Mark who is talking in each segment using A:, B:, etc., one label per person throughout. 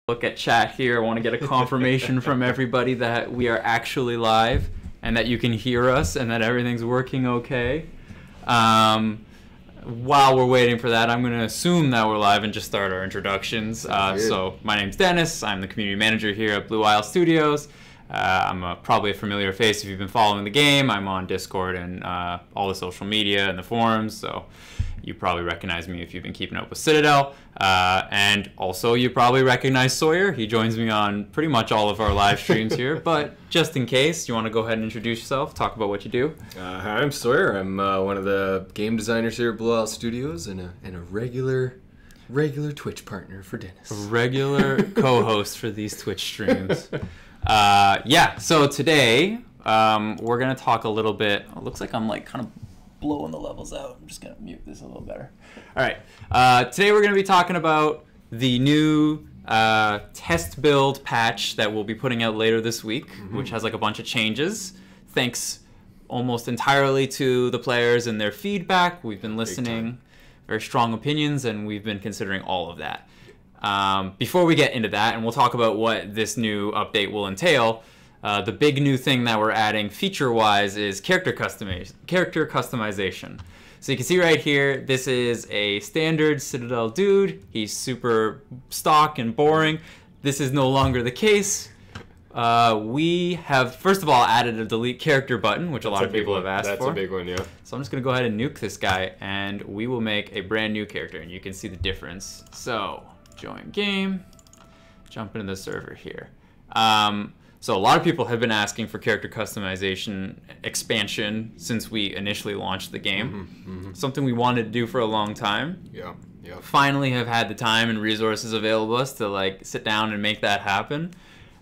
A: Look at chat here. I want to get a confirmation from everybody that we are actually live and that you can hear us and that everything's working okay. While we're waiting for that, I'm going to assume that we're live and just start our introductions. So my name's Dennis. I'm the community manager here at Blue Isle Studios. I'm probably a familiar face if you've been following the game. I'm on Discord and all the social media and the forums, so you probably recognize me if you've been keeping up with Citadel. And also you probably recognize Sawyer. He joins me on pretty much all of our live streams here. But just in case, you want to go ahead and introduce yourself, talk about what you do?
B: Hi, I'm Sawyer. I'm one of the game designers here at Blue Isle Studios and a regular Twitch partner for Dennis.
A: A regular co-host for these Twitch streams. Yeah, so today we're going to talk a little bit. It looks like I'm like kind of blowing the levels out. I'm just going to mute this a little better. All right. Today we're going to be talking about the new test build patch that we'll be putting out later this week, which has like a bunch of changes. Thanks almost entirely to the players and their feedback. We've been listening, very strong opinions, and we've been considering all of that. Before we get into that, and we'll talk about what this new update will entail, the big new thing that we're adding feature-wise is character customization. So you can see right here, this is a standard Citadel dude. He's super stock and boring. This is no longer the case. We have, first of all, added a delete character button, which a lot of people have asked for.
B: That's a big one, yeah.
A: So I'm just going to go ahead and nuke this guy, and we will make a brand new character, and you can see the difference. So join game, jump into the server here. So a lot of people have been asking for character customization expansion since we initially launched the game. Something we wanted to do for a long time.
B: Yeah.
A: Finally have had the time and resources available to us to like sit down and make that happen.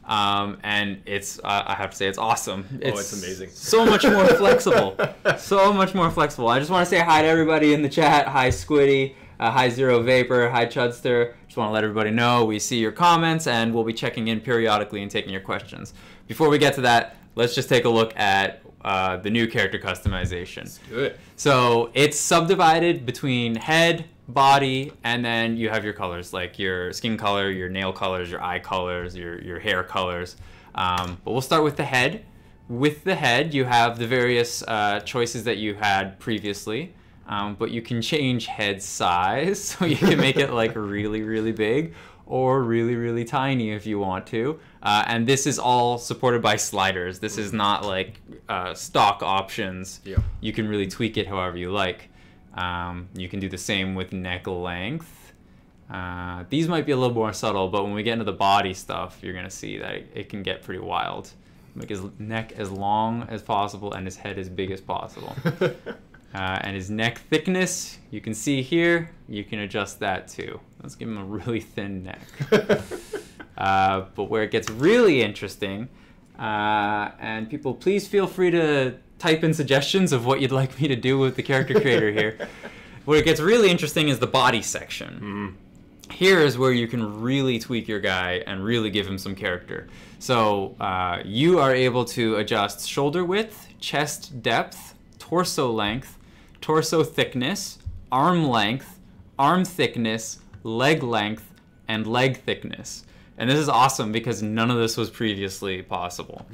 A: And it's, I have to say, it's awesome.
B: It's amazing.
A: So much more flexible. So much more flexible. I just want to say hi to everybody in the chat. Hi, Squiddy. Hi, Zero Vapor. Hi, Chudster. Just want to let everybody know we see your comments and we'll be checking in periodically and taking your questions. Before we get to that, let's just take a look at the new character customization.
B: Let's do it.
A: So it's subdivided between head, body, and then you have your colors, like your skin color, your nail colors, your eye colors, your hair colors. But we'll start with the head. With the head, you have the various choices that you had previously. But you can change head size, so you can make it like really, really big or really, really tiny if you want to. And this is all supported by sliders. This is not like stock options.
B: Yeah.
A: You can really tweak it however you like. You can do the same with neck length. These might be a little more subtle, but when we get into the body stuff, you're going to see that it can get pretty wild. Make his neck as long as possible and his head as big as possible. And his neck thickness, you can see here, you can adjust that too. Let's give him a really thin neck. But where it gets really interesting, and people please feel free to type in suggestions of what you'd like me to do with the character creator here. Where it gets really interesting is the body section. Here is where you can really tweak your guy and really give him some character. So you are able to adjust shoulder width, chest depth, torso length, torso thickness, arm thickness, leg length, and leg thickness. And this is awesome because none of this was previously possible.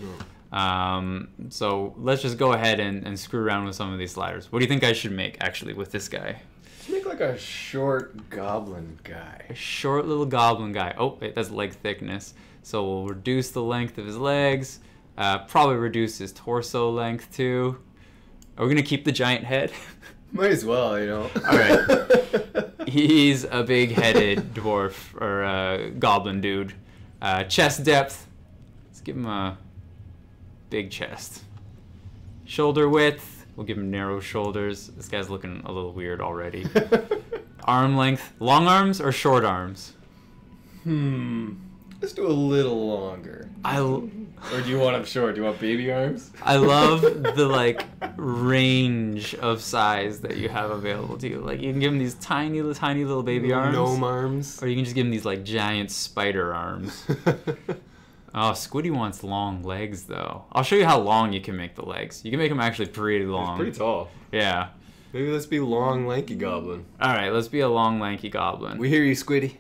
A: So let's just go ahead and screw around with some of these sliders. What do you think I should make, actually, with this guy?
B: Make like a short goblin guy.
A: A short little goblin guy. Oh, wait, that's leg thickness. So we'll reduce the length of his legs. Probably reduce his torso length, too. Are we going to keep the giant head?
B: Might as well, you know.
A: All right. He's a big-headed dwarf or goblin dude. Chest depth. Let's give him a big chest. Shoulder width. We'll give him narrow shoulders. This guy's looking a little weird already. Arm length. Long arms or short arms?
B: Let's do a little longer. Or do you want them short? Do you want baby arms?
A: I love the like range of size that you have available to you. Like you can give him these tiny little baby arms.
B: Gnome arms.
A: Or you can just give him these like giant spider arms. Oh, Squiddy wants long legs though. I'll show you how long you can make the legs. You can make them actually pretty long.
B: It's pretty tall.
A: Yeah.
B: Maybe let's be long, lanky goblin.
A: All right, let's be a long, lanky goblin.
B: We hear you, Squiddy.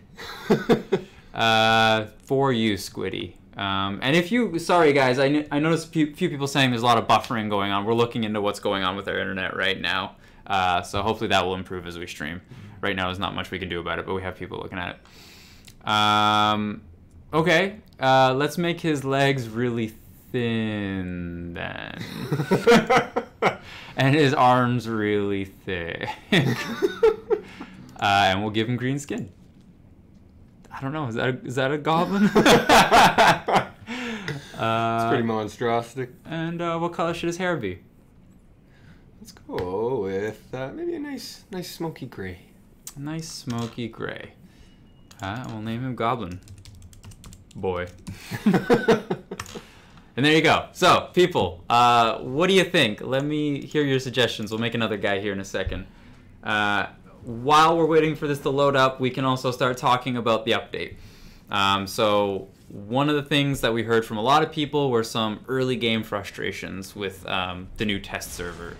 A: For you, Squiddy. And if you, sorry guys, I noticed a few people saying there's a lot of buffering going on. We're looking into what's going on with our internet right now. So hopefully that will improve as we stream. Right now there's not much we can do about it, but we have people looking at it. Okay, let's make his legs really thin then. And his arms really thick. And we'll give him green skin. I don't know. Is that a goblin?
B: It's pretty monstrostic.
A: And what color should his hair be?
B: Let's go with maybe a nice smoky gray.
A: A nice smoky gray. We'll name him Goblin Boy. And there you go. So, people, what do you think? Let me hear your suggestions. We'll make another guy here in a second. While we're waiting for this to load up, we can also start talking about the update. So one of the things that we heard from a lot of people were some early game frustrations with the new test server.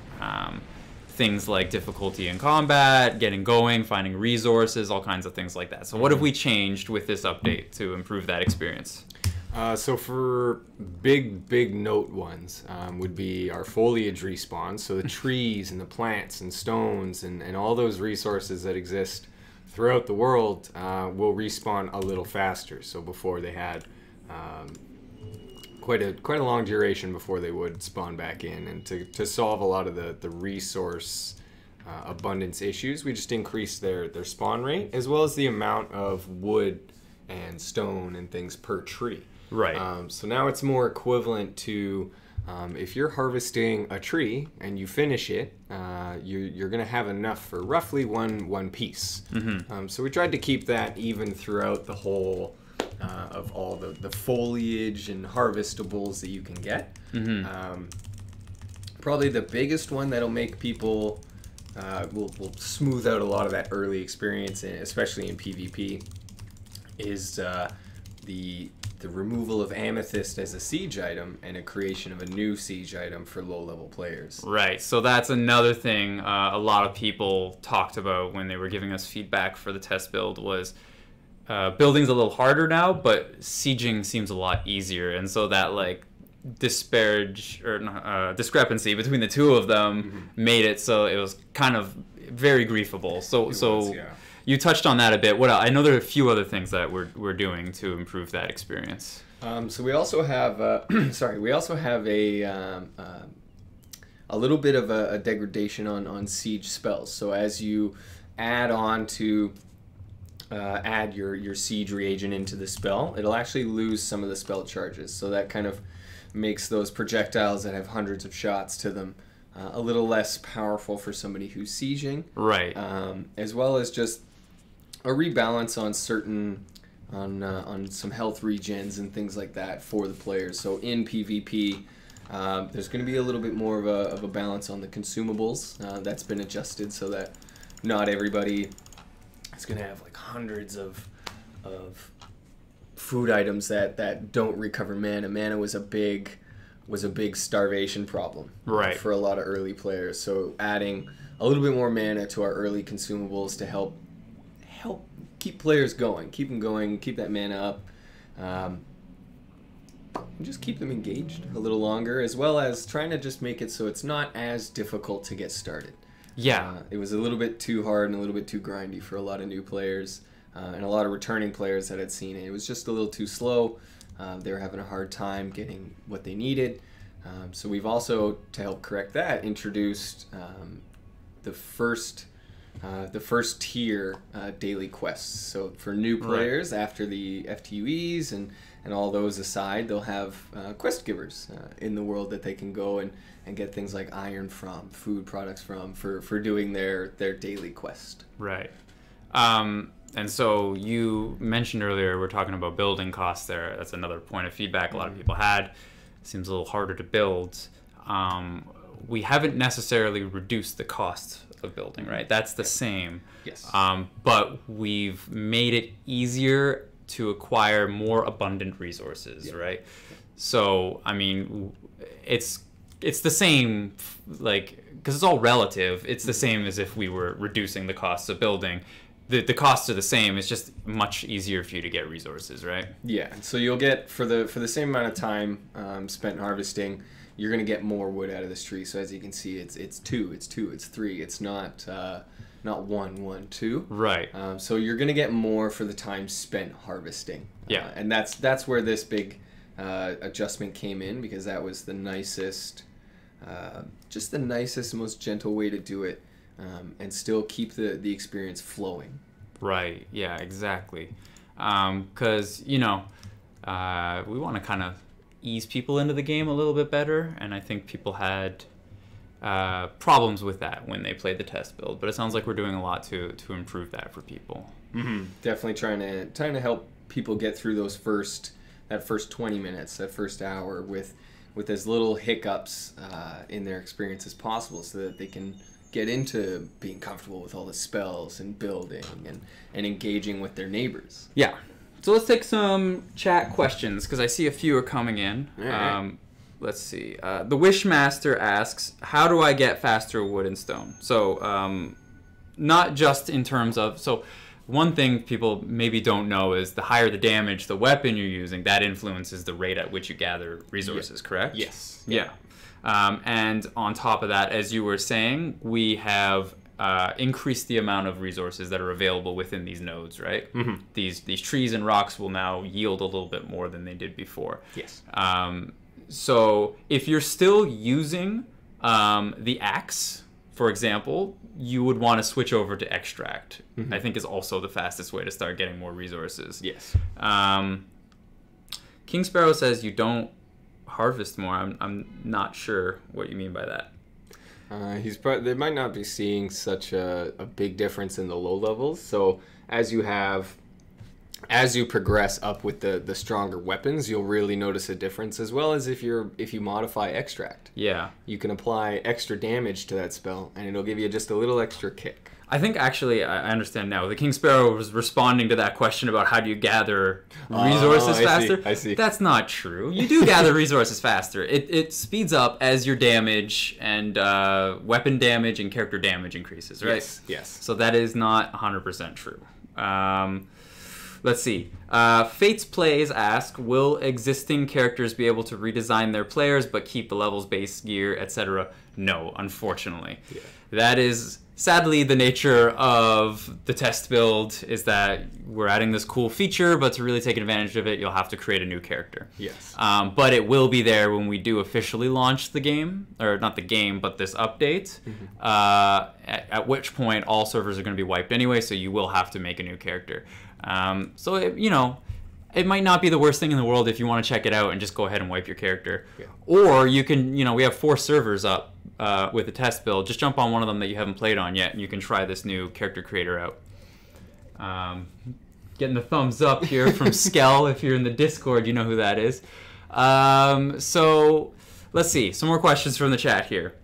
A: Things like difficulty in combat, getting going, finding resources, all kinds of things like that. So what have we changed with this update to improve that experience?
B: So for big note ones would be our foliage respawn. So the trees and the plants and stones and all those resources that exist throughout the world will respawn a little faster. So before they had quite a long duration before they would spawn back in. And to solve a lot of the resource abundance issues, we just increased their spawn rate as well as the amount of wood and stone and things per tree.
A: Right.
B: So now it's more equivalent to if you're harvesting a tree and you finish it, you're going to have enough for roughly one piece.
A: Mm-hmm.
B: So we tried to keep that even throughout the whole of all the foliage and harvestables that you can get.
A: Mm-hmm.
B: Probably the biggest one that'll make people will smooth out a lot of that early experience, especially in PvP, is the removal of amethyst as a siege item and a creation of a new siege item for low-level players.
A: Right, so that's another thing a lot of people talked about when they were giving us feedback for the test build was building's a little harder now, but sieging seems a lot easier, and so that like discrepancy between the two of them made it so it was kind of very griefable. So
B: yeah.
A: You touched on that a bit. What else? I know there are a few other things that we're doing to improve that experience.
B: So we also have a little bit of a degradation on siege spells. So as you add on to add your siege reagent into the spell, it'll actually lose some of the spell charges. So that kind of makes those projectiles that have hundreds of shots to them a little less powerful for somebody who's sieging.
A: Right.
B: As well as just a rebalance on certain on some health regens and things like that for the players. So in PvP, there's going to be a little bit more of a balance on the consumables. That's been adjusted so that not everybody is going to have like hundreds of food items that don't recover mana. Mana was a big starvation problem,
A: right,
B: for a lot of early players. So adding a little bit more mana to our early consumables to help keep players going, keep them going, keep that mana up, and just keep them engaged a little longer, as well as trying to just make it so it's not as difficult to get started.
A: Yeah.
B: It was a little bit too hard and a little bit too grindy for a lot of new players and a lot of returning players that had seen it. It was just a little too slow. They were having a hard time getting what they needed. So we've also, to help correct that, introduced the first tier daily quests. So for new players, right, after the FTUEs and all those aside, they'll have quest givers in the world that they can go and get things like iron from, food products from, for doing their daily quest.
A: Right. And so you mentioned earlier, we're talking about building costs there. That's another point of feedback a lot of people had. Seems a little harder to build. We haven't necessarily reduced the cost of building, right? That's the same.
B: Yes.
A: But we've made it easier to acquire more abundant resources, right? So, I mean, it's the same, like, because it's all relative. It's the same as if we were reducing the cost of building. the costs are the same. It's just much easier for you to get resources, right?
B: Yeah. So you'll get for the same amount of time spent harvesting, you're gonna get more wood out of this tree. So as you can see, it's 2, it's 2, it's 3. It's not 1, 2.
A: Right.
B: So you're gonna get more for the time spent harvesting.
A: Yeah.
B: And that's where this big adjustment came in, because that was the nicest, just the nicest, most gentle way to do it, and still keep the experience flowing.
A: Right. Yeah. Exactly. Because we want to kind of ease people into the game a little bit better, and I think people had problems with that when they played the test build. But it sounds like we're doing a lot to improve that for people.
B: Mm-hmm. Definitely trying to help people get through that first 20 minutes, that first hour with as little hiccups in their experience as possible, so that they can get into being comfortable with all the spells and building and engaging with their neighbors.
A: Yeah. So let's take some chat questions, because I see a few are coming in.
B: Right.
A: Let's see. The Wishmaster asks, how do I get faster wood and stone? So not just in terms of... So one thing people maybe don't know is the higher the damage the weapon you're using, that influences the rate at which you gather resources, correct?
B: Yes.
A: Yeah. And on top of that, as you were saying, we have increased the amount of resources that are available within these nodes, right?
B: Mm-hmm.
A: These trees and rocks will now yield a little bit more than they did before.
B: Yes.
A: So if you're still using the axe, for example, you would want to switch over to extract.
B: Mm-hmm.
A: I think is also the fastest way to start getting more resources.
B: Yes.
A: King Sparrow says you don't harvest more. I'm not sure what you mean by that.
B: They might not be seeing such a big difference in the low levels. So as you progress up with the stronger weapons, you'll really notice a difference, as well as if you modify extract.
A: Yeah.
B: You can apply extra damage to that spell, and it'll give you just a little extra kick.
A: I think actually I understand now. The King Sparrow was responding to that question about how do you gather resources faster.
B: I see.
A: That's not true. You do gather resources faster. It speeds up as your damage and weapon damage and character damage increases, right?
B: Yes.
A: So that is not 100% true. Let's see. Fates Plays ask, will existing characters be able to redesign their players but keep the levels, base gear, etc.? No, unfortunately.
B: Yeah.
A: That is sadly the nature of the test build, is that we're adding this cool feature, but to really take advantage of it, you'll have to create a new character.
B: Yes.
A: But it will be there when we do officially launch the game, or not the game, but this update, at which point all servers are going to be wiped anyway, so you will have to make a new character. So, it might not be the worst thing in the world if you want to check it out and just go ahead and wipe your character.
B: Yeah.
A: Or you can, we have 4 servers up with the test build. Just jump on one of them that you haven't played on yet, and you can try this new character creator out. Getting the thumbs up here from Skell. If you're in the Discord, you know who that is. So let's see. Some more questions from the chat here.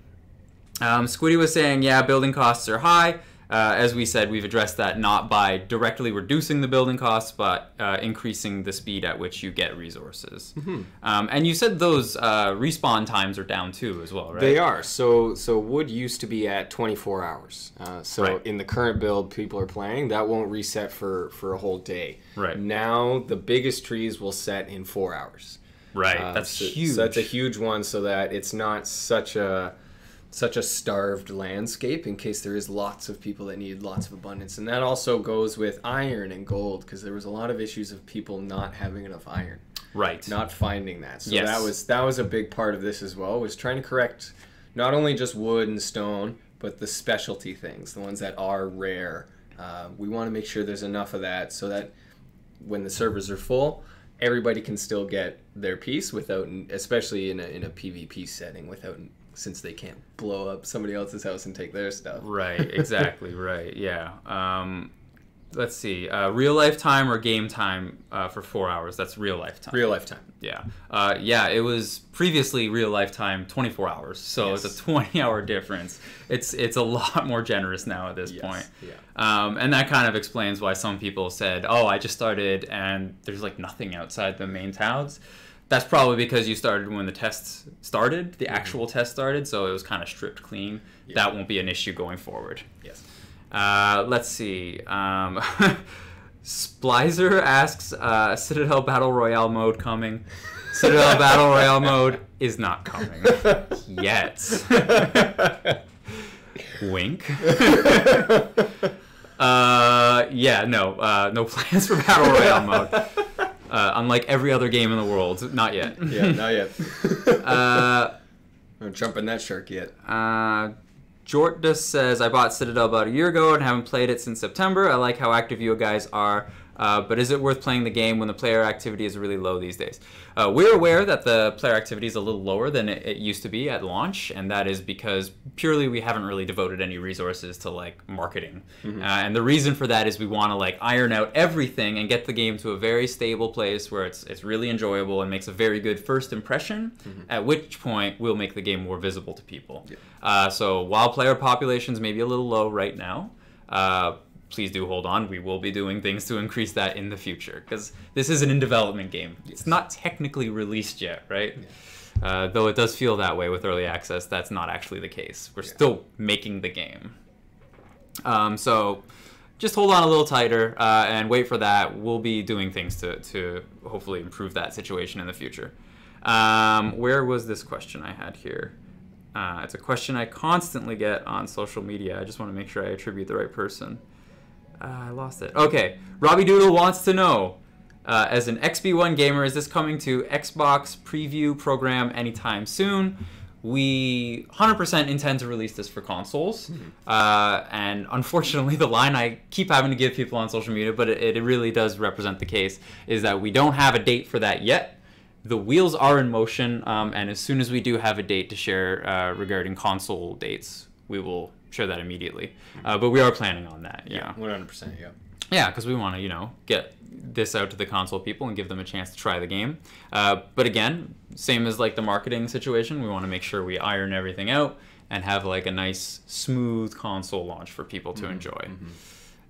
A: Squiddy was saying, yeah, building costs are high. As we said, we've addressed that not by directly reducing the building costs, but increasing the speed at which you get resources. Mm-hmm. And you said those respawn times are down too as well, right?
B: They are. So wood used to be at 24 hours.
A: Right.
B: In the current build people are playing, that won't reset for a whole day.
A: Right.
B: Now the biggest trees will set in 4 hours.
A: Right. That's huge.
B: So that's a huge one, so that it's not such a starved landscape, in case there is lots of people that need lots of abundance. And that also goes with iron and gold, because there was a lot of issues of people not having enough iron.
A: Right.
B: Not finding that. So
A: yes.
B: that was a big part of this as well, was trying to correct not only just wood and stone, but the specialty things, the ones that are rare. We want to make sure there's enough of that, so that when the servers are full, everybody can still get their piece without, especially in a PvP setting, since they can't blow up somebody else's house and take their stuff.
A: Right, exactly, right, yeah. Let's see, real life time or game time for 4 hours? That's real life time.
B: Real life time.
A: Yeah. Yeah, it was previously real life time 24 hours, so
B: yes.
A: It's a 20-hour difference. It's a lot more generous now at this
B: yes.
A: point.
B: Yeah.
A: And that kind of explains why some people said, oh, I just started and there's like nothing outside the main towns. That's probably because you started when the tests started, the actual test started, so it was kind of stripped clean. Yeah. That won't be an issue going forward.
B: Yes.
A: Let's see. Splizer asks, Citadel Battle Royale mode coming? Citadel Battle Royale mode is not coming. Yet. Wink. Yeah, no plans for Battle Royale mode. Unlike every other game in the world, not yet.
B: Yeah, not yet. I'm jumping that shark yet.
A: Jortus says, I bought Citadel about a year ago and haven't played it since September. I like how active you guys are, but is it worth playing the game when the player activity is really low these days? We're aware that the player activity is a little lower than it used to be at launch, and that is because purely we haven't really devoted any resources to like marketing. And the reason for that is we want to like iron out everything and get the game to a very stable place where it's really enjoyable and makes a very good first impression, at which point we'll make the game more visible to people. So while player populations may be a little low right now, please do hold on. We will be doing things to increase that in the future, because this is an in development game. It's not technically released yet, right? Though it does feel that way with early access. That's not actually the case. We're still making the game. So just hold on a little tighter and wait for that. We'll be doing things to hopefully improve that situation in the future. Where was this question I had here? It's a question I constantly get on social media. I just want to make sure I attribute the right person. I lost it. Okay. Robbie Doodle wants to know, as an XB1 gamer, is this coming to Xbox preview program anytime soon? We 100% intend to release this for consoles. And unfortunately, the line I keep having to give people on social media, but it really does represent the case, is that we don't have a date for that yet. The wheels are in motion, and as soon as we do have a date to share regarding console dates, we will share that immediately. But we are planning on that. Yeah,
B: 100%. Yeah.
A: Yeah, because we want to, get this out to the console people and give them a chance to try the game. But again, same as like the marketing situation, we want to make sure we iron everything out and have like a nice, smooth console launch for people to enjoy.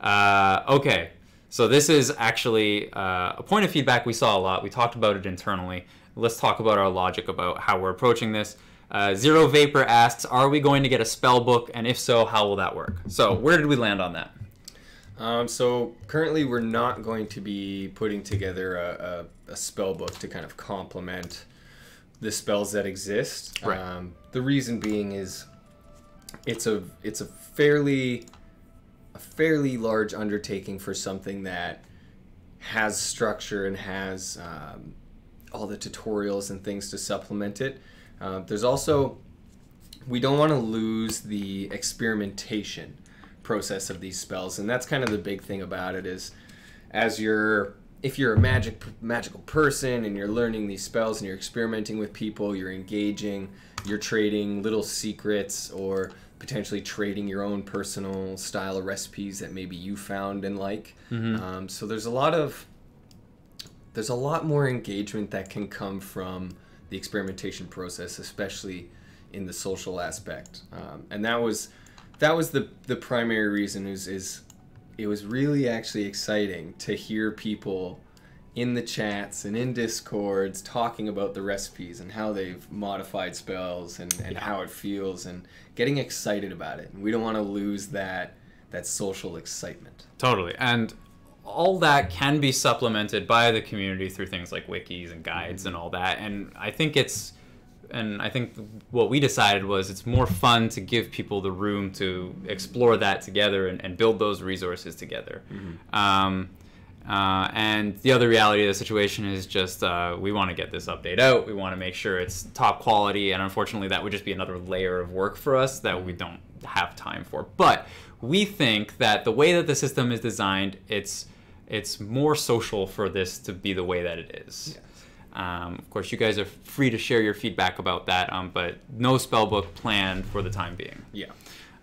A: Okay. So this is actually a point of feedback we saw a lot. We talked about it internally. Let's talk about our logic about how we're approaching this. Zero Vapor asks, are we going to get a spell book? And if so, how will that work? So where did we land on that?
B: So currently we're not going to be putting together a spell book to kind of complement the spells that exist.
A: Right.
B: The reason being is it's a fairly large undertaking for something that has structure and has all the tutorials and things to supplement it. There's also, we don't want to lose the experimentation process of these spells, and that's kind of the big thing about it is, if you're a magical person and you're learning these spells and you're experimenting with people, you're engaging, you're trading little secrets or potentially trading your own personal style of recipes that maybe you found and like. So there's a lot more engagement that can come from the experimentation process, especially in the social aspect. And that was the primary reason is it was really actually exciting to hear people in the chats and in Discords talking about the recipes and how they've modified spells and how it feels and getting excited about it. And we don't want to lose that social excitement.
A: Totally. And all that can be supplemented by the community through things like wikis and guides and all that. And I think what we decided was it's more fun to give people the room to explore that together and build those resources together. And the other reality of the situation is just we want to get this update out. We want to make sure it's top quality, and unfortunately that would just be another layer of work for us that we don't have time for. But we think that the way that the system is designed, it's more social for this to be the way that it is. Of course, you guys are free to share your feedback about that, but no spellbook planned for the time being.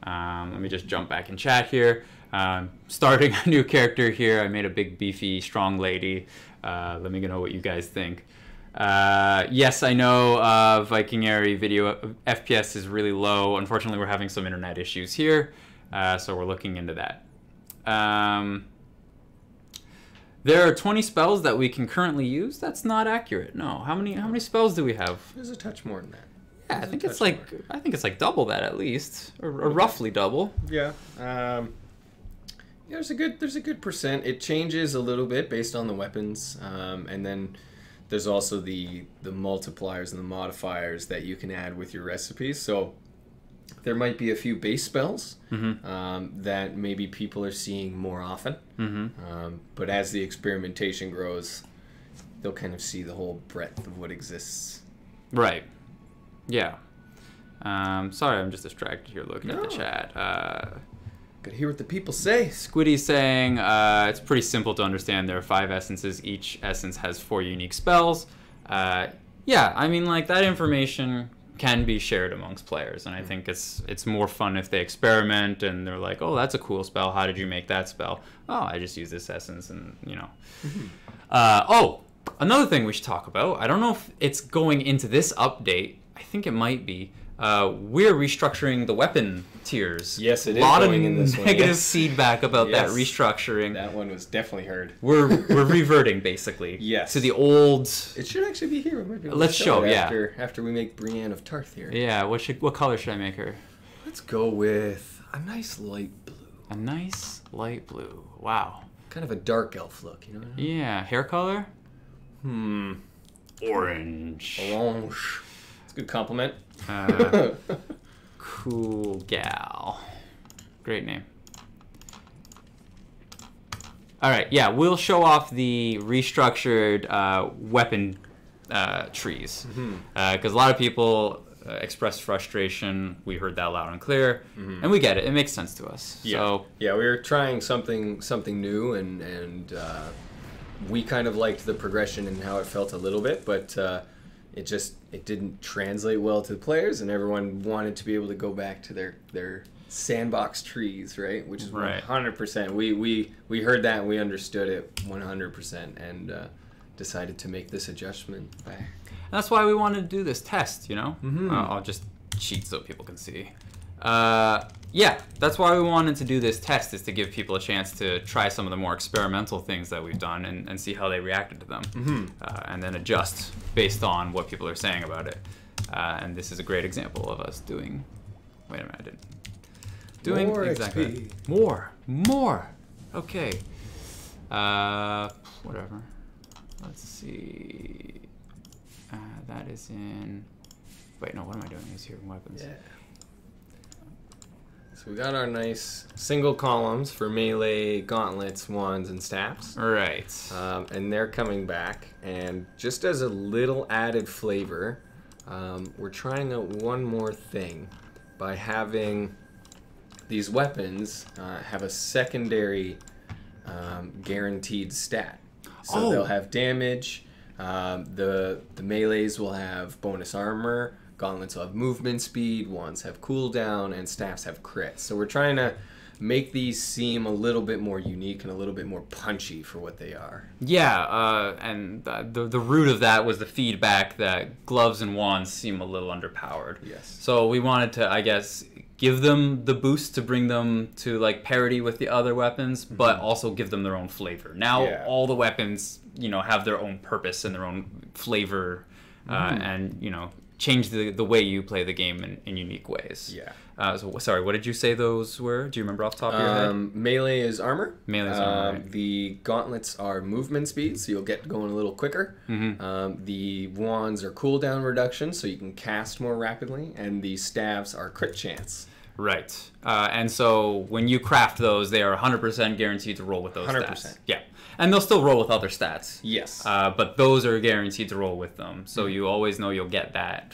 A: Let me just jump back in chat here. Starting a new character here. I made a big, beefy, strong lady. Let me know what you guys think. Yes, I know Vikingary video FPS is really low. Unfortunately, we're having some internet issues here, so we're looking into that. There are 20 spells that we can currently use. That's not accurate. No. How many spells do we have?
B: There's a touch more than that.
A: Yeah, I think it's like double that at least, or roughly double.
B: Yeah. Yeah, there's a good percent. It changes a little bit based on the weapons, and then there's also the multipliers and the modifiers that you can add with your recipes. So there might be a few base spells that maybe people are seeing more often, but as the experimentation grows, they'll kind of see the whole breadth of what exists.
A: Right. Yeah. Sorry, I'm just distracted here looking at the chat.
B: Gotta hear what the people say.
A: Squiddy's saying it's pretty simple to understand. There are 5 essences. Each essence has 4 unique spells. Yeah, I mean, like, that information can be shared amongst players, and I think it's more fun if they experiment and they're like, oh, that's a cool spell. How did you make that spell? Oh, I just use this essence, and, you know. Oh, another thing we should talk about. I don't know if it's going into this update. I think it might be. We're restructuring the weapon tiers.
B: Yes, it is.
A: A lot of
B: going in this one.
A: negative feedback about that restructuring.
B: That one was definitely heard.
A: We're reverting basically.
B: Yes.
A: To the old.
B: It should actually be here. We might be able
A: Let's
B: to
A: show.
B: it
A: Yeah.
B: After we make Brienne of Tarth here.
A: Yeah. What color should I make her?
B: Let's go with a nice light blue.
A: A nice light blue. Wow.
B: Kind of a dark elf look, you know?
A: Yeah. Hair color?
B: Orange.
A: Orange.
B: It's a good compliment.
A: Cool gal. Great name. All right, yeah, we'll show off the restructured weapon trees because a lot of people expressed frustration. We heard that loud and clear, and we get it. It makes sense to us.
B: Yeah,
A: So,
B: yeah, we were trying something new, and we kind of liked the progression and how it felt a little bit, but it didn't translate well to the players, and everyone wanted to be able to go back to their sandbox trees, right? Which is 100%. We heard that and we understood it 100%, and decided to make this adjustment back.
A: that's why we wanted to do this test, you know? I'll just cheat so people can see. Yeah, that's why we wanted to do this test, is to give people a chance to try some of the more experimental things that we've done and see how they reacted to them. And then adjust based on what people are saying about it. And this is a great example of us doing... Wait a minute, I didn't... Doing
B: More
A: exactly...
B: XP.
A: More! Okay. Whatever. Let's see... that is in... Wait, no, what am I doing? It's here in weapons.
B: Yeah. So we got our nice single columns for melee, gauntlets, wands, and staffs.
A: Right.
B: And they're coming back. And just as a little added flavor, we're trying out one more thing by having these weapons have a secondary guaranteed stat. So they'll have damage. The melees will have bonus armor. Gauntlets will have movement speed, wands have cooldown, and staffs have crits. So we're trying to make these seem a little bit more unique and a little bit more punchy for what they are.
A: Yeah, and the root of that was the feedback that gloves and wands seem a little underpowered.
B: Yes.
A: So we wanted to, I guess, give them the boost to bring them to like parity with the other weapons, but also give them their own flavor. Now all the weapons, you know, have their own purpose and their own flavor, and you know, change the way you play the game in unique ways. Yeah. So sorry, what did you say those were? Do you remember off the top of your head?
B: Melee is armor.
A: Melee is armor. Right.
B: The gauntlets are movement speed, so you'll get going a little quicker. The wands are cooldown reduction, so you can cast more rapidly, and the staves are crit chance.
A: Right. And so when you craft those, they are 100% guaranteed to roll with those
B: 100%.
A: stats. Yeah. And they'll still roll with other stats.
B: Yes.
A: But those are guaranteed to roll with them. So you always know you'll get that.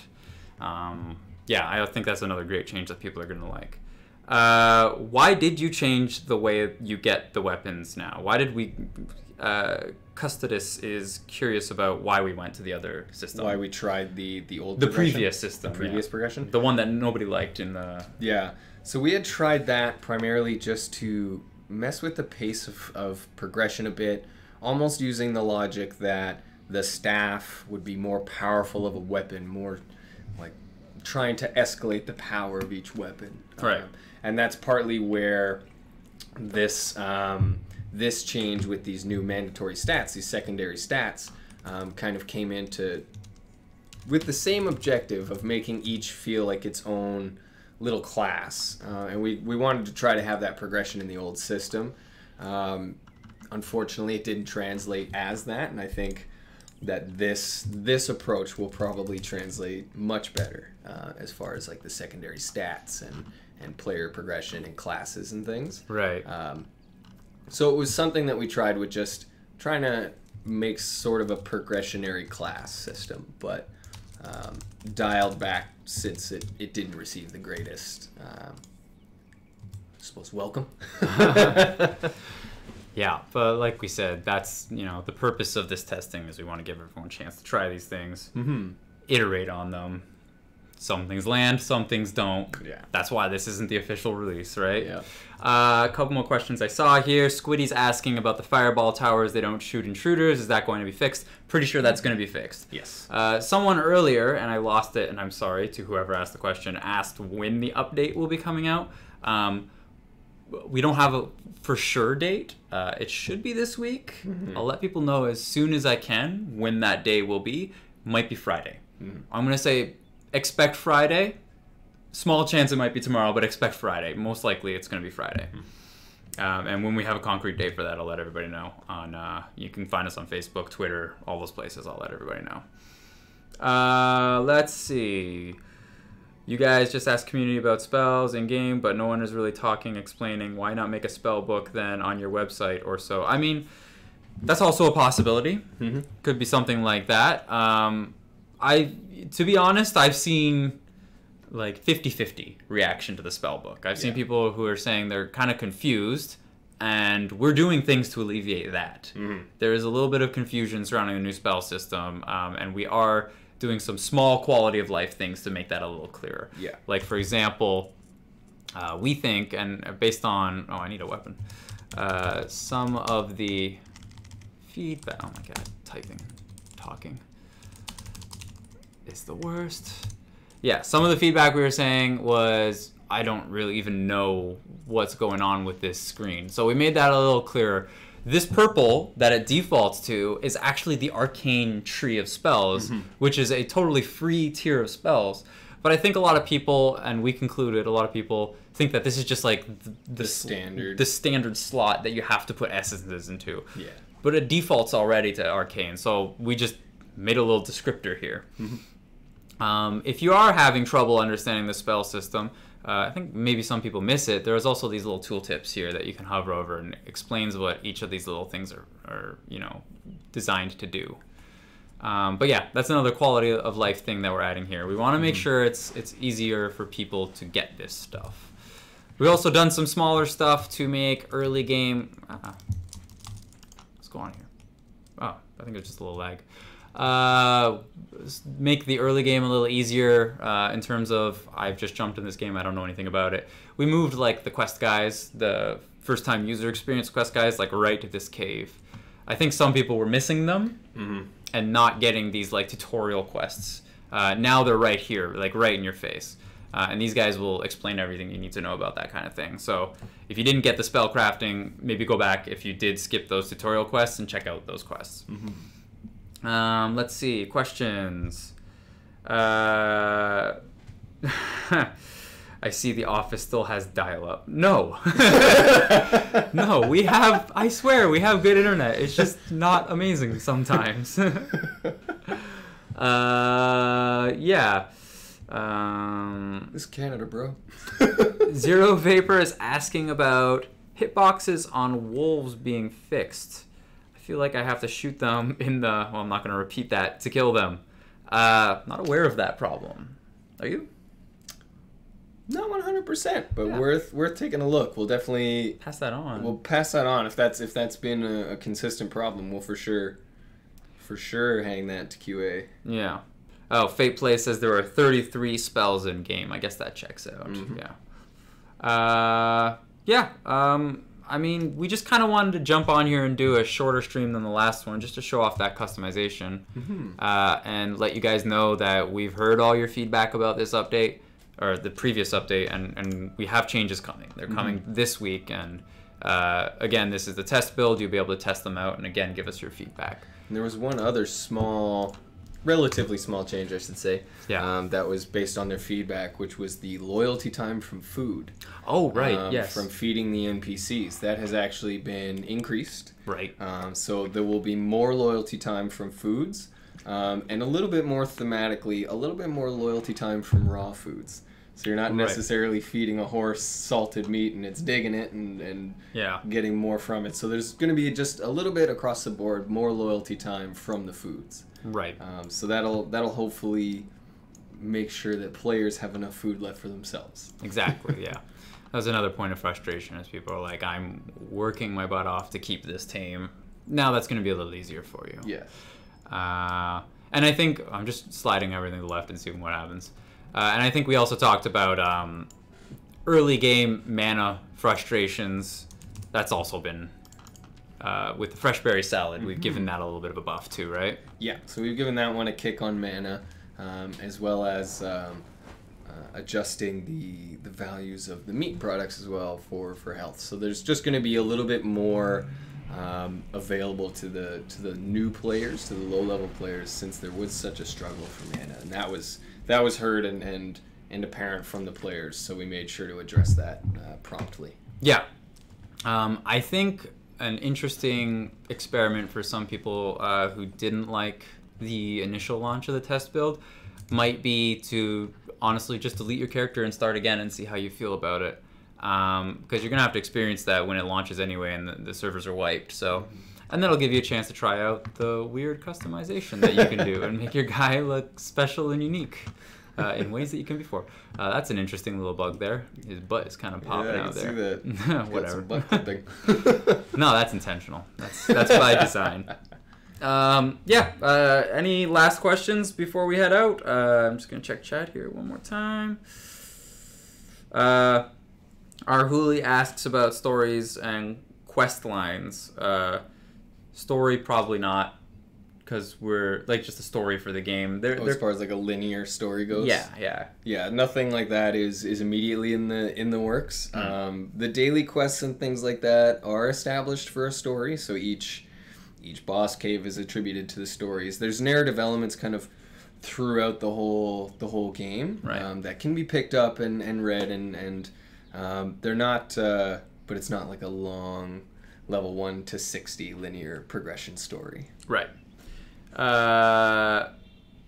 A: Yeah, I think that's another great change that people are going to like. Why did you change the way you get the weapons now? Why did we... Custodus is curious about why we went to the other system.
B: Why we tried the old
A: The
B: progression?
A: previous system.
B: The previous progression?
A: The one that nobody liked in the...
B: Yeah. So we had tried that primarily just to mess with the pace of progression a bit, almost using the logic that the staff would be more powerful of a weapon, more like trying to escalate the power of each weapon.
A: Right.
B: And that's partly where this this change with these new mandatory stats, these secondary stats, kind of came into with the same objective of making each feel like its own little class. And we wanted to try to have that progression in the old system. Unfortunately, it didn't translate as that, and I think that this approach will probably translate much better as far as like the secondary stats and player progression and classes and things.
A: Right.
B: So it was something that we tried with just trying to make sort of a progressionary class system, but dialed back since it didn't receive the greatest, I suppose, welcome.
A: Yeah, but like we said, that's, the purpose of this testing is we want to give everyone a chance to try these things, iterate on them. Some things land, some things don't.
B: Yeah.
A: That's why this isn't the official release, right?
B: Yeah.
A: A couple more questions I saw here. Squiddy's asking about the fireball towers. They don't shoot intruders. Is that going to be fixed? Pretty sure that's going to be fixed.
B: Yes.
A: Someone earlier, and I lost it, and I'm sorry to whoever asked the question, asked when the update will be coming out. We don't have a for sure date. It should be this week. I'll let people know as soon as I can when that day will be. Might be Friday. I'm going to say expect Friday. Small chance it might be tomorrow, but expect Friday. Most likely it's going to be Friday. And when we have a concrete date for that, I'll let everybody know. You can find us on Facebook, Twitter, all those places. I'll let everybody know. Let's see. You guys just asked community about spells in-game, but no one is really explaining. Why not make a spell book then on your website or so? I mean, that's also a possibility. Could be something like that. To be honest, I've seen like 50-50 reaction to the spell book. I've seen people who are saying they're kind of confused, and we're doing things to alleviate that. There is a little bit of confusion surrounding the new spell system, and we are doing some small quality of life things to make that a little clearer.
B: Yeah.
A: Like, for example, we think, and based on, I need a weapon, some of the feedback, oh my god, talking is the worst. Yeah, some of the feedback we were saying was, I don't really even know what's going on with this screen. So we made that a little clearer. This purple that it defaults to is actually the arcane tree of spells, which is a totally free tier of spells. But I think a lot of people, and we concluded, a lot of people think that this is just like the standard slot that you have to put essences into. Yeah. But it defaults already to arcane, so we just made a little descriptor here. If you are having trouble understanding the spell system, I think maybe some people miss it. There's also these little tooltips here that you can hover over, and it explains what each of these little things are designed to do. But yeah, that's another quality of life thing that we're adding here. We want to make sure it's easier for people to get this stuff. We've also done some smaller stuff to make early game. What's going on here? Oh, I think it's just a little lag. Make the early game a little easier in terms of, I've just jumped in this game, I don't know anything about it. We moved like the quest guys, the first time user experience quest guys, like right to this cave. I think some people were missing them and not getting these like tutorial quests. Now they're right here, like right in your face. And these guys will explain everything you need to know about that kind of thing. So if you didn't get the spell crafting, maybe go back if you did skip those tutorial quests and check out those quests. Let's see, questions. I see The Office still has dial-up. No. No, we have, I swear, we have good internet. It's just not amazing sometimes. Yeah.
B: This is Canada, bro.
A: Zero Vapor is asking about hitboxes on wolves being fixed. I feel like I have to shoot them in the... Well, I'm not going to repeat that to kill them. Not aware of that problem. Are you?
B: Not 100%, but yeah. worth taking a look. We'll definitely
A: pass that on.
B: We'll pass that on if that's been a consistent problem. We'll for sure hang that to QA.
A: Yeah. Oh, Fate Play says there are 33 spells in game. I guess that checks out. Yeah. I mean, we just kind of wanted to jump on here and do a shorter stream than the last one, just to show off that customization, and let you guys know that we've heard all your feedback about this update, or the previous update, and we have changes coming. They're coming this week, and again, this is the test build. You'll be able to test them out, and again, give us your feedback.
B: And there was one other small relatively small change, I should say.
A: Yeah.
B: That was based on their feedback, which was the loyalty time from food.
A: Oh, right. Yes.
B: From feeding the NPCs. That has actually been increased.
A: Right.
B: So there will be more loyalty time from foods, and a little bit more thematically, a little bit more loyalty time from raw foods. So you're not necessarily feeding a horse salted meat and it's digging it and getting more from it. So there's going to be just a little bit across the board more loyalty time from the foods.
A: Right.
B: So that'll hopefully make sure that players have enough food left for themselves.
A: Exactly. Yeah. That was another point of frustration, as people are like, I'm working my butt off to keep this tame. Now that's going to be a little easier for you.
B: Yeah.
A: And I think I'm just sliding everything to the left and seeing what happens. And I think we also talked about early game mana frustrations. That's also been with the fresh berry salad. We've given that a little bit of a buff too, right?
B: Yeah. So we've given that one a kick on mana, as well as adjusting the values of the meat products as well for health. So there's just going to be a little bit more available to the new players, to the low level players, since there was such a struggle for mana, and that was heard and apparent from the players. So we made sure to address that promptly.
A: Yeah, I think an interesting experiment for some people who didn't like the initial launch of the test build might be to honestly just delete your character and start again and see how you feel about it. Because you're going to have to experience that when it launches anyway and the servers are wiped. So, and that'll give you a chance to try out the weird customization that you can do and make your guy look special and unique in ways that you can before. That's an interesting little bug there. His butt is kind of popping out there.
B: Yeah, I can see that.
A: Whatever.
B: Butt clipping.
A: No, that's intentional. That's by design. Any last questions before we head out? I'm just going to check chat here one more time. Arhuli asks about stories and quest lines. Story, probably not, because we're like just a story for the game.
B: As far as like a linear story goes.
A: Yeah.
B: Nothing like that is immediately in the works. The daily quests and things like that are established for a story. So each boss cave is attributed to the stories. There's narrative elements kind of throughout the whole game,
A: right.
B: That can be picked up and read and they're not, but it's not like a long level 1 to 60 linear progression story.
A: Right.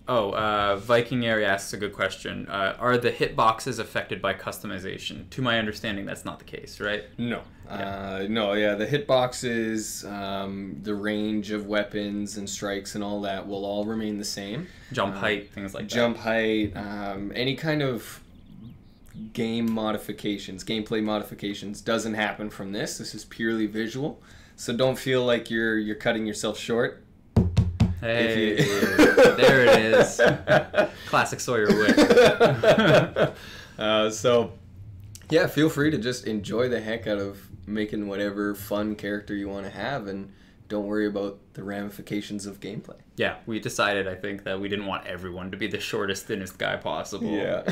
A: Viking Area asks a good question. Are the hitboxes affected by customization? To my understanding, that's not the case, right?
B: No. The hitboxes, the range of weapons and strikes and all that will all remain the same.
A: Jump height, things like that.
B: Jump height, any kind of gameplay modifications doesn't happen from this. This is purely visual. So don't feel like you're cutting yourself short.
A: Hey, there it is. Classic Sawyer wit.
B: Feel free to just enjoy the heck out of making whatever fun character you want to have, and don't worry about the ramifications of gameplay.
A: Yeah, we decided, I think, that we didn't want everyone to be the shortest, thinnest guy possible.
B: Yeah.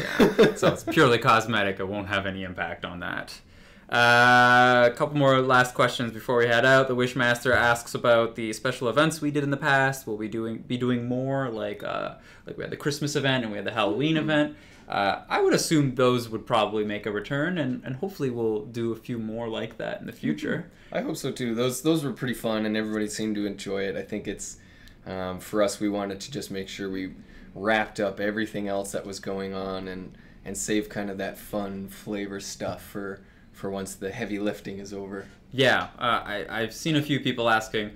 A: So it's purely cosmetic. It won't have any impact on that. A couple more last questions before we head out. The Wishmaster asks about the special events we did in the past. Will we be doing more? Like we had the Christmas event and we had the Halloween event. I would assume those would probably make a return, and hopefully we'll do a few more like that in the future.
B: I hope so too. Those were pretty fun, and everybody seemed to enjoy it. I think it's for us, we wanted to just make sure we wrapped up everything else that was going on and save kind of that fun flavor stuff for once the heavy lifting is over.
A: Yeah, I've seen a few people asking,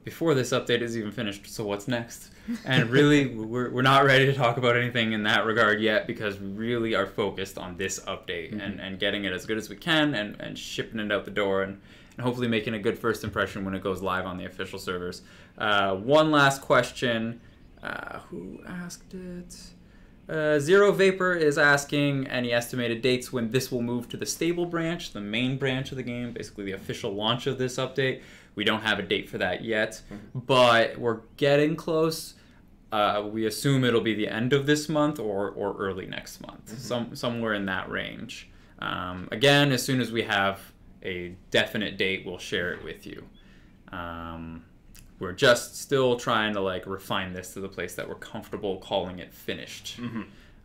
A: before this update is even finished, so what's next? And really, we're not ready to talk about anything in that regard yet, because we really are focused on this update and getting it as good as we can and shipping it out the door and hopefully making a good first impression when it goes live on the official servers. One last question. Who asked it? Zero Vapor is asking any estimated dates when this will move to the stable branch, the main branch of the game, basically the official launch of this update. We don't have a date for that yet, but we're getting close. We assume it'll be the end of this month or early next month, somewhere in that range. Again, as soon as we have a definite date, we'll share it with you. We're just still trying to like refine this to the place that we're comfortable calling it finished.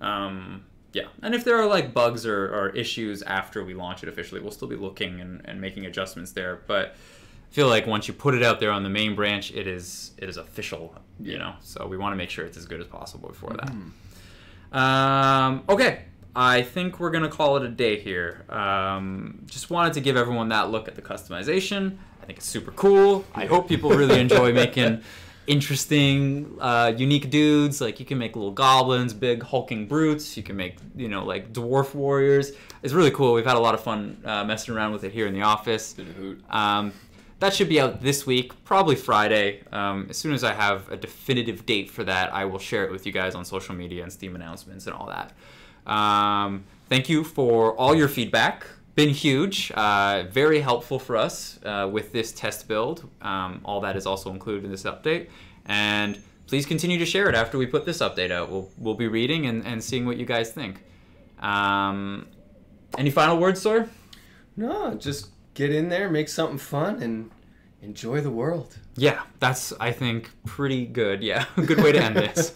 A: Yeah, and if there are like bugs or issues after we launch it officially, we'll still be looking and making adjustments there. But I feel like once you put it out there on the main branch, it is official, you know. So we want to make sure it's as good as possible before that. Okay, I think we're gonna call it a day here. Just wanted to give everyone that look at the customization. I think it's super cool. I hope people really enjoy making interesting, unique dudes. Like you can make little goblins, big hulking brutes. You can make, you know, like dwarf warriors. It's really cool. We've had a lot of fun messing around with it here in the office. That should be out this week, probably Friday. As soon as I have a definitive date for that, I will share it with you guys on social media and Steam announcements and all that. Thank you for all your feedback. Been huge, very helpful for us with this test build. All that is also included in this update. And please continue to share it after we put this update out. We'll be reading and seeing what you guys think. Any final words, Sawyer?
B: No, just get in there, make something fun, and enjoy the world.
A: Yeah, that's, I think, pretty good. Yeah, good way to end this.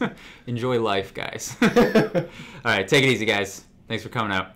A: Enjoy life, guys. All right, take it easy, guys. Thanks for coming out.